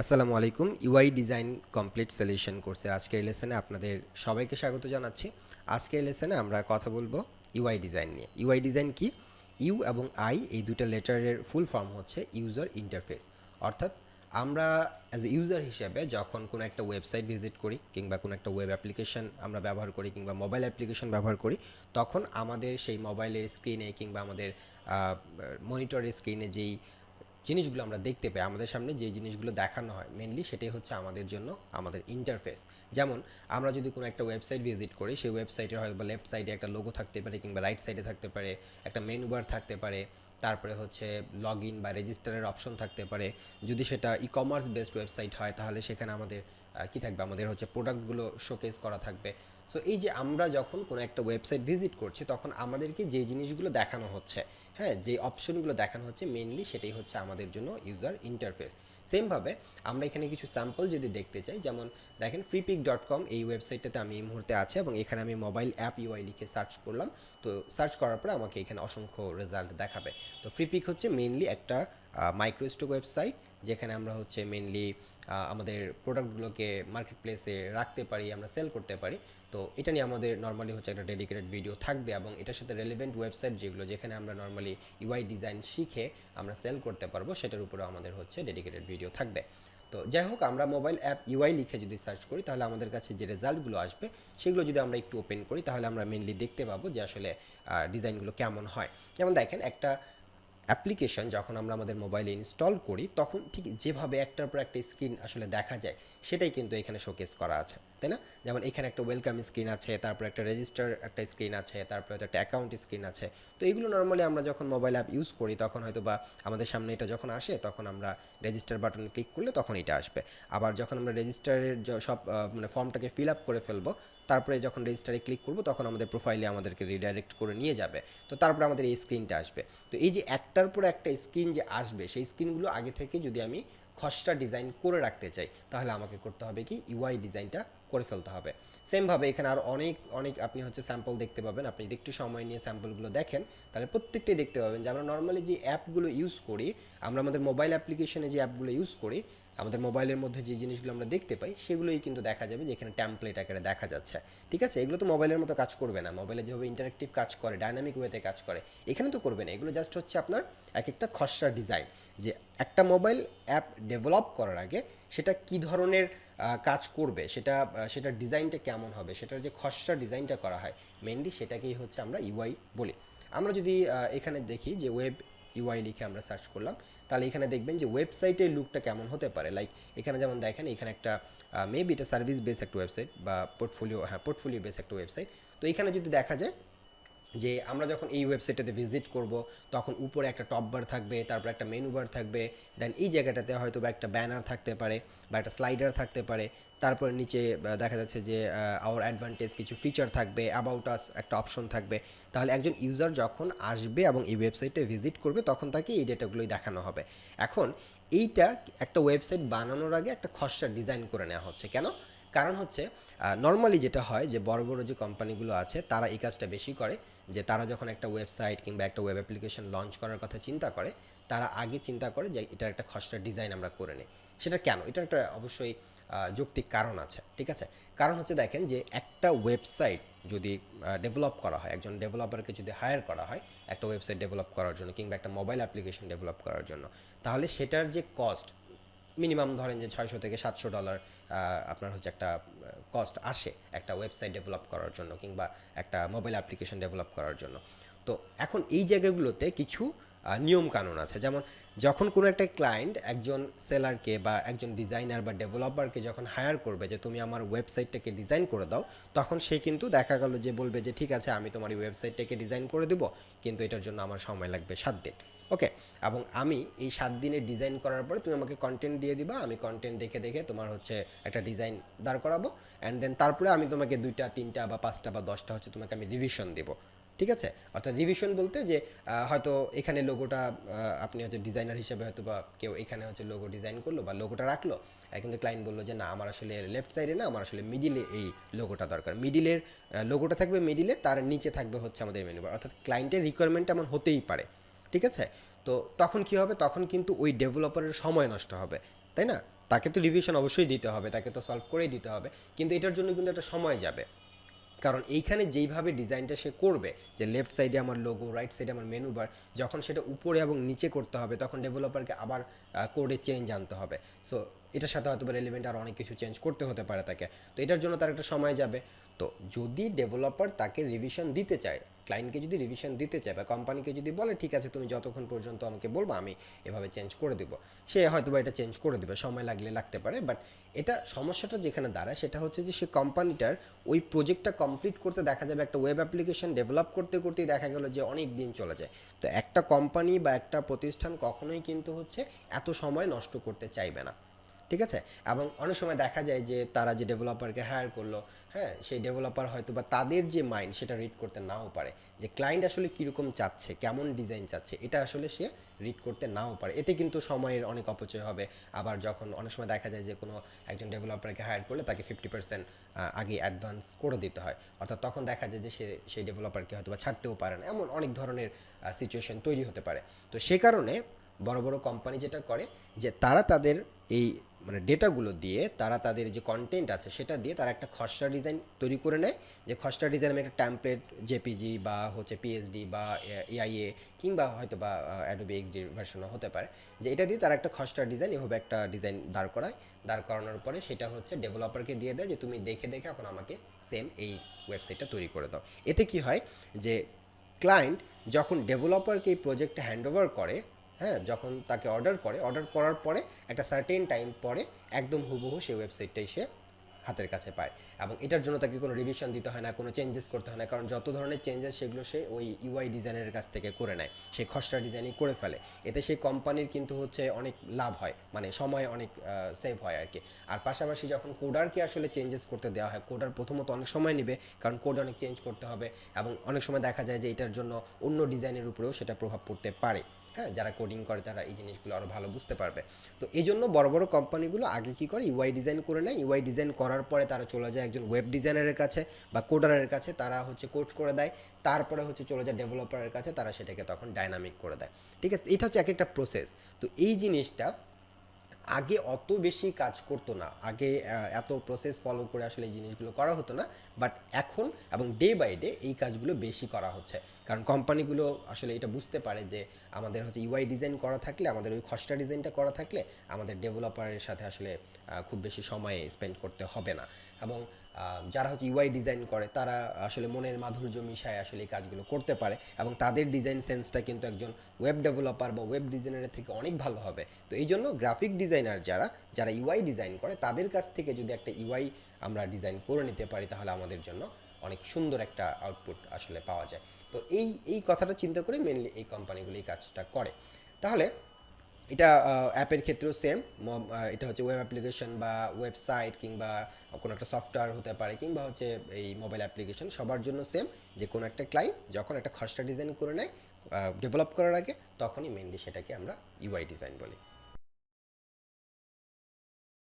আসসালামু আলাইকুম। UI design complete solution কোর্সের আজকের লেসনে আপনাদের সবাইকে স্বাগত জানাচ্ছি। আজকের লেসনে আমরা কথা বলবো ইউআই ডিজাইন নিয়ে। ইউআই ডিজাইন কি? ইউ এবং আই এই দুটো লেটারের ফুল ফর্ম হচ্ছে ইউজার ইন্টারফেস। অর্থাৎ আমরা অ্যাজ এ ইউজার হিসেবে যখন কোনো একটা ওয়েবসাইট ভিজিট করি কিংবা কোনো একটা ওয়েব অ্যাপ্লিকেশন আমরা ব্যবহার করি কিংবা মোবাইল অ্যাপ্লিকেশন ব্যবহার করি, তখন আমাদের সেই মোবাইলের স্ক্রিনে কিংবা আমাদের মনিটরের স্ক্রিনে যেই জিনিসগুলো আমরা দেখতে পাই, আমাদের সামনে যে জিনিসগুলো দেখানো হয় মেনলি সেটাই হচ্ছে আমাদের জন্য আমাদের ইন্টারফেস। যেমন আমরা যদি কোনো একটা ওয়েবসাইট ভিজিট করি, সেই ওয়েবসাইটের হয়তো বা লেফট সাইডে একটা লোগো থাকতে পারে কিংবা রাইট সাইডে থাকতে পারে একটা মেনু বার থাকতে পারে, তারপরে হচ্ছে লগ ইন বা রেজিস্টারের অপশন থাকতে পারে। যদি সেটা ই কমার্স বেসড ওয়েবসাইট হয় তাহলে সেখানে আমাদের কি থাকবে, আমাদের হচ্ছে প্রোডাক্টগুলো শোকেস করা থাকবে। সো এই যে আমরা যখন কোনো একটা ওয়েবসাইট ভিজিট করছি তখন আমাদেরকে যে জিনিসগুলো দেখানো হচ্ছে, হ্যাঁ, যে অপশনগুলো দেখানো হচ্ছে মেনলি সেটাই হচ্ছে আমাদের জন্য ইউজার ইন্টারফেস। সেমভাবে আমরা এখানে কিছু স্যাম্পল যদি দেখতে চাই, যেমন দেখেন freepik.com এই ওয়েবসাইটটাতে আমি এই মুহূর্তে আছে এবং এখানে আমি মোবাইল অ্যাপ ইউআই লিখে সার্চ করলাম। তো সার্চ করার পরে আমাকে এখানে অসংখ্য রেজাল্ট দেখাবে। তো ফ্রিপিক হচ্ছে মেনলি একটা মাইক্রোস্টক ওয়েবসাইট, যেখানে আমরা হচ্ছে মেনলি আমাদের প্রোডাক্টগুলোকে মার্কেট প্লেসে রাখতে পারি, আমরা সেল করতে পারি। তো এটা নিয়ে আমাদের নর্মালি হচ্ছে একটা ডেডিকেটেড ভিডিও থাকবে এবং এটার সাথে রেলেভেন্ট ওয়েবসাইট যেগুলো, যেখানে আমরা নর্মালি ইউআই ডিজাইন শিখে আমরা সেল করতে পারবো, সেটার উপরেও আমাদের হচ্ছে ডেডিকেটেড ভিডিও থাকবে। তো যাই হোক, আমরা মোবাইল অ্যাপ ইউআই লিখে যদি সার্চ করি তাহলে আমাদের কাছে যে রেজাল্টগুলো আসবে সেগুলো যদি আমরা একটু ওপেন করি তাহলে আমরা মেনলি দেখতে পাবো যে আসলে ডিজাইনগুলো কেমন হয়। যেমন দেখেন, একটা অ্যাপ্লিকেশন যখন আমরা আমাদের মোবাইলে ইনস্টল করি তখন ঠিক যেভাবে একটার পর একটা স্ক্রিন আসলে দেখা যায় সেটাই কিন্তু এখানে শোকেস করা আছে, তাই না? যেমন এখানে একটা ওয়েলকাম স্ক্রিন আছে, তারপর একটা রেজিস্টার একটা স্ক্রিন আছে, তারপর একটা অ্যাকাউন্ট স্ক্রিন আছে। তো এইগুলো নর্মালি আমরা যখন মোবাইল অ্যাপ ইউজ করি তখন হয়তো বা আমাদের সামনে এটা যখন আসে তখন আমরা রেজিস্টার বাটনে ক্লিক করলে তখন এটা আসবে। আবার যখন আমরা রেজিস্টারের সব মানে ফর্মটাকে ফিল আপ করে ফেলবো, তারপরে যখন রেজিস্টারে ক্লিক করব তখন আমাদের প্রোফাইলে আমাদেরকে রিডাইরেক্ট করে নিয়ে যাবে। তো তারপরে আমাদের এই স্ক্রিনটা আসবে। তো এই যে একটার পর একটা স্ক্রিন যে আসবে, সেই স্ক্রিনগুলো আগে থেকে যদি আমি খসড়া ডিজাইন করে রাখতে চাই তাহলে আমাকে করতে হবে কি, ইউআই ডিজাইনটা করে ফেলতে হবে। সেমভাবে এখানে আর অনেক অনেক আপনি হচ্ছে স্যাম্পল দেখতে পাবেন। আপনি যদি একটু সময় নিয়ে স্যাম্পলগুলো দেখেন তাহলে প্রত্যেকটাই দেখতে পাবেন যে আমরা নর্মালি যে অ্যাপগুলো ইউজ করি, আমরা আমাদের মোবাইল অ্যাপ্লিকেশনে যে অ্যাপগুলো ইউজ করি, আমাদের মোবাইলের মধ্যে যে জিনিসগুলো আমরা দেখতে পাই সেগুলোই কিন্তু দেখা যাবে যে এখানে ট্যাম্পলেট আকারে দেখা যাচ্ছে। ঠিক আছে, এগুলো তো মোবাইলের মতো কাজ করবে না। মোবাইলে যেভাবে ইন্টারেক্টিভ কাজ করে, ডাইনামিক ওয়েতে কাজ করে, এখানে তো করবে না। এগুলো জাস্ট হচ্ছে আপনার এক একটা খসড়া ডিজাইন, যে একটা মোবাইল অ্যাপ ডেভেলপ করার আগে সেটা কি ধরনের কাজ করবে, সেটার ডিজাইনটা কেমন হবে, সেটার যে খসড়া ডিজাইনটা করা হয় মেনলি সেটাকেই হচ্ছে আমরা ইউআই বলি। আমরা যদি এখানে দেখি যে ওয়েব ইউআই লিখে আমরা সার্চ করলাম, তাহলে এখানে দেখবেন যে ওয়েবসাইটের লুকটা কেমন হতে পারে। লাইক এখানে যেমন দেখেন, এখানে একটা মেবি এটা সার্ভিস বেস একটা ওয়েবসাইট বা পোর্টফোলিও, হ্যাঁ পোর্টফোলিও বেস একটা ওয়েবসাইট। তো এখানে যদি দেখা যায় যে আমরা যখন এই ওয়েবসাইটটাতে ভিজিট করব তখন উপরে একটা টপ বার থাকবে, তারপর একটা মেনু বার থাকবে, দেন এই জায়গাটাতে হয়তো বা একটা ব্যানার থাকতে পারে বা একটা স্লাইডার থাকতে পারে। তারপর নিচে দেখা যাচ্ছে যে আওয়ার অ্যাডভান্টেজ কিছু ফিচার থাকবে, অ্যাবাউট আস একটা অপশন থাকবে। তাহলে একজন ইউজার যখন আসবে এবং এই ওয়েবসাইটে ভিজিট করবে তখন তাকে এই ডেটাগুলোই দেখানো হবে। এখন এইটা একটা ওয়েবসাইট বানানোর আগে একটা খসড়া ডিজাইন করে নেওয়া হচ্ছে। কেন? কারণ হচ্ছে নর্মালি যেটা হয় যে বড় বড় যে কোম্পানিগুলো আছে তারা এই কাজটা বেশি করে, যে তারা যখন একটা ওয়েবসাইট কিংবা একটা ওয়েব অ্যাপ্লিকেশন লঞ্চ করার কথা চিন্তা করে, তারা আগে চিন্তা করে যে এটার একটা খসড়া ডিজাইন আমরা করে নিই। সেটা কেন? এটা একটা অবশ্যই যৌক্তিক কারণ আছে, ঠিক আছে? কারণ হচ্ছে দেখেন, যে একটা ওয়েবসাইট যদি ডেভেলপ করা হয়, একজন ডেভেলপারকে যদি হায়ার করা হয় একটা ওয়েবসাইট ডেভেলপ করার জন্য কিংবা একটা মোবাইল অ্যাপ্লিকেশন ডেভেলপ করার জন্য, তাহলে সেটার যে কস্ট মিনিমাম ধরেন যে $600 থেকে $700 আপনার হচ্ছে একটা কস্ট আসে একটা ওয়েবসাইট ডেভেলপ করার জন্য কিংবা একটা মোবাইল অ্যাপ্লিকেশন ডেভেলপ করার জন্য। তো এখন এই জায়গাগুলোতে কিছু নিয়ম কানুন আছে। যেমন যখন কোনো একটা ক্লায়েন্ট একজন সেলারকে বা একজন ডিজাইনার বা ডেভেলপারকে যখন হায়ার করবে যে তুমি আমার ওয়েবসাইটটাকে ডিজাইন করে দাও, তখন সে কিন্তু দেখা গেল যে বলবে যে ঠিক আছে আমি তোমার এই ওয়েবসাইটটাকে ডিজাইন করে দেবো, কিন্তু এটার জন্য আমার সময় লাগবে 7 দিন। ওকে, এবং আমি এই 7 দিনের ডিজাইন করার পরে তুমি আমাকে কন্টেন্ট দিয়ে দিবা, আমি কন্টেন্ট দেখে দেখে তোমার হচ্ছে একটা ডিজাইন দাঁড় করাবো, অ্যান্ড দেন তারপরে আমি তোমাকে 2টা 3টা বা 5টা বা 10টা হচ্ছে তোমাকে আমি রিভিশন দেবো। ঠিক আছে, অর্থাৎ রিভিশন বলতে যে হয়তো এখানে লোগোটা আপনি হচ্ছে ডিজাইনার হিসেবে হয়তো বা কেউ এখানে হচ্ছে লোগো ডিজাইন করলো বা লোগোটা রাখলো, কিন্তু ক্লায়েন্ট বললো যে না আমার আসলে লেফট সাইডে না, আমার আসলে মিডিলে এই লোগোটা দরকার। মিডিলের লোগোটা থাকবে মিডিলে, তার নিচে থাকবে হচ্ছে আমাদের মেনু বার। অর্থাৎ ক্লায়েন্টের রিকোয়ারমেন্ট এমন হতেই পারে, ঠিক আছে? তো তখন কি হবে, তখন কিন্তু ওই ডেভেলপারের সময় নষ্ট হবে, তাই না? তাকে তো রিভিশন অবশ্যই দিতে হবে, তাকে তো সলভ করেই দিতে হবে, কিন্তু এটার জন্য কিন্তু একটা সময় যাবে। কারণ এইখানে যেইভাবে ডিজাইনটা সে করবে, যে লেফট সাইডে আমার লোগো, রাইট সাইডে আমার মেনু বার, যখন সেটা উপরে এবং নিচে করতে হবে তখন ডেভেলপারকে আবার কোডে চেঞ্জ আনতে হবে। সো এটার সাথে হয়তো রেলিভেন্ট আর অনেক কিছু চেঞ্জ করতে হতে পারে তাকে। তো এটার জন্য তার একটা সময় যাবে। তো যদি ডেভেলপার তাকে রিভিশন দিতে চায়, ক্লায়েন্টকে যদি রিভিশন দিতে চায় বা কোম্পানিকে যদি বলে ঠিক আছে তুমি যতক্ষণ পর্যন্ত আমাকে বলবো আমি এভাবে চেঞ্জ করে দেবো, সে হয়তো বা এটা চেঞ্জ করে দেবে, সময় লাগলে লাগতে পারে। বাট এটা সমস্যাটা যেখানে দাঁড়ায় সেটা হচ্ছে যে সে কোম্পানিটার ওই প্রজেক্টটা কমপ্লিট করতে দেখা যাবে একটা ওয়েব অ্যাপ্লিকেশন ডেভেলপ করতে করতেই দেখা গেল যে অনেক দিন চলে যায়। তো একটা কোম্পানি বা একটা প্রতিষ্ঠান কখনোই কিন্তু হচ্ছে এত সময় নষ্ট করতে চাইবে না, ঠিক আছে। এবং অনেক সময় দেখা যায় যে তারা যে ডেভেলপারকে হায়ার করলো, হ্যাঁ, সেই ডেভেলপার হয়তো বা তাদের যে মাইন্ড সেটা রিড করতে নাও পারে, যে ক্লায়েন্ট আসলে কীরকম চাচ্ছে, কেমন ডিজাইন চাচ্ছে, এটা আসলে সে রিড করতে নাও পারে। এতে কিন্তু সময়ের অনেক অপচয় হবে। আবার যখন অনেক সময় দেখা যায় যে কোনো একজন ডেভেলপারকে হায়ার করলে তাকে 50% আগে অ্যাডভান্স করে দিতে হয়, অর্থাৎ তখন দেখা যায় যে সে সেই ডেভেলপারকে হয়তো বা ছাড়তেও পারে না, এমন অনেক ধরনের সিচুয়েশন তৈরি হতে পারে। তো সে কারণে বড় বড় কোম্পানি যেটা করে যে তারা তাদের এই মানে ডেটাগুলো দিয়ে, তারা তাদের যে কন্টেন্ট আছে সেটা দিয়ে তারা একটা খসড়া ডিজাইন তৈরি করে নেয়। যে খসড়া ডিজাইন আমি একটা ট্যাম্পলেট জেপিজি বা হচ্ছে পিএসডি বা এআইএ কিংবা হয়তো বা অ্যাডোবি এক্সডি ভার্সনও হতে পারে, যে এটা দিয়ে তারা একটা খসড়া ডিজাইন এভাবে একটা ডিজাইন দাঁড় করায়। দাঁড় করানোর পরে সেটা হচ্ছে ডেভেলপারকে দিয়ে দেয় যে তুমি দেখে দেখে এখন আমাকে সেম এই ওয়েবসাইটটা তৈরি করে দাও। এতে কি হয় যে ক্লায়েন্ট যখন ডেভেলপারকে এই প্রজেক্টটা হ্যান্ড ওভার করে, হ্যাঁ, যখন তাকে অর্ডার করে, অর্ডার করার পরে একটা সার্টেন টাইম পরে একদম হুবহু সেই ওয়েবসাইটটাই সে হাতের কাছে পায়। এবং এটার জন্য তাকে কোনো রিভিশন দিতে হয় না, কোনো চেঞ্জেস করতে হয় না, কারণ যত ধরনের চেঞ্জেস সেগুলো সে ওই ইউআই ডিজাইনের কাছ থেকে করে নেয়, সে খসড়া ডিজাইনই করে ফেলে। এতে সেই কোম্পানির কিন্তু হচ্ছে অনেক লাভ হয়, মানে সময় অনেক সেভ হয় আর কি। আর পাশাপাশি যখন কোডারকে আসলে চেঞ্জেস করতে দেওয়া হয়, কোডার প্রথমত অনেক সময় নেবে, কারণ কোড অনেক চেঞ্জ করতে হবে, এবং অনেক সময় দেখা যায় যে এটার জন্য অন্য ডিজাইনের উপরেও সেটা প্রভাব পড়তে পারে। হ্যাঁ, যারা কোডিং করে তারা এই জিনিসগুলো আরও ভালো বুঝতে পারবে। তো এই জন্য বড় বড় কোম্পানিগুলো আগে কী করে, ইউআই ডিজাইন করে নেয়। ইউআই ডিজাইন করার পরে তারা চলে যায় একজন ওয়েব ডিজাইনারের কাছে বা কোডারের কাছে, তারা হচ্ছে কোড করে দেয়। তারপরে হচ্ছে চলে যায় ডেভেলপারের কাছে, তারা সেটাকে তখন ডাইনামিক করে দেয়। ঠিক আছে, এটা হচ্ছে এক একটা প্রসেস। তো এই জিনিসটা আগে অত বেশি কাজ করতো না, আগে এত প্রসেস ফলো করে আসলে এই জিনিসগুলো করা হতো না। বাট এখন এবং ডে বাই ডে এই কাজগুলো বেশি করা হচ্ছে, কারণ কোম্পানিগুলো আসলে এটা বুঝতে পারে যে আমাদের হচ্ছে ইউআই ডিজাইন করা থাকলে, আমাদের ওই খসড়া ডিজাইনটা করা থাকলে আমাদের ডেভেলপারের সাথে আসলে খুব বেশি সময় স্পেন্ড করতে হবে না। এবং যারা হচ্ছে ইউআই ডিজাইন করে তারা আসলে মনের মাধুর্য মিশায় আসলে এই কাজগুলো করতে পারে, এবং তাদের ডিজাইন সেন্সটা কিন্তু একজন ওয়েব ডেভেলপার বা ওয়েব ডিজাইনারের থেকে অনেক ভালো হবে। তো এই জন্য গ্রাফিক ডিজাইনার যারা যারা ইউআই ডিজাইন করে তাদের কাছ থেকে যদি একটা ইউআই আমরা ডিজাইন করে নিতে পারি তাহলে আমাদের জন্য অনেক সুন্দর একটা আউটপুট আসলে পাওয়া যায়। তো এই এই কথাটা চিন্তা করে মেনলি এই কোম্পানিগুলো এই কাজটা করে। তাহলে এটা অ্যাপের ক্ষেত্রেও সেম। এটা হচ্ছে ওয়েব অ্যাপ্লিকেশন বা ওয়েবসাইট কিংবা কোনো একটা সফটওয়্যার হতে পারে, কিংবা হচ্ছে এই মোবাইল অ্যাপ্লিকেশন, সবার জন্য সেম। যে কোনো একটা ক্লায়েন্ট যখন একটা খসড়া ডিজাইন করে নেয় ডেভেলপ করার আগে, তখনই মেনলি সেটাকে আমরা ইউআই ডিজাইন বলি।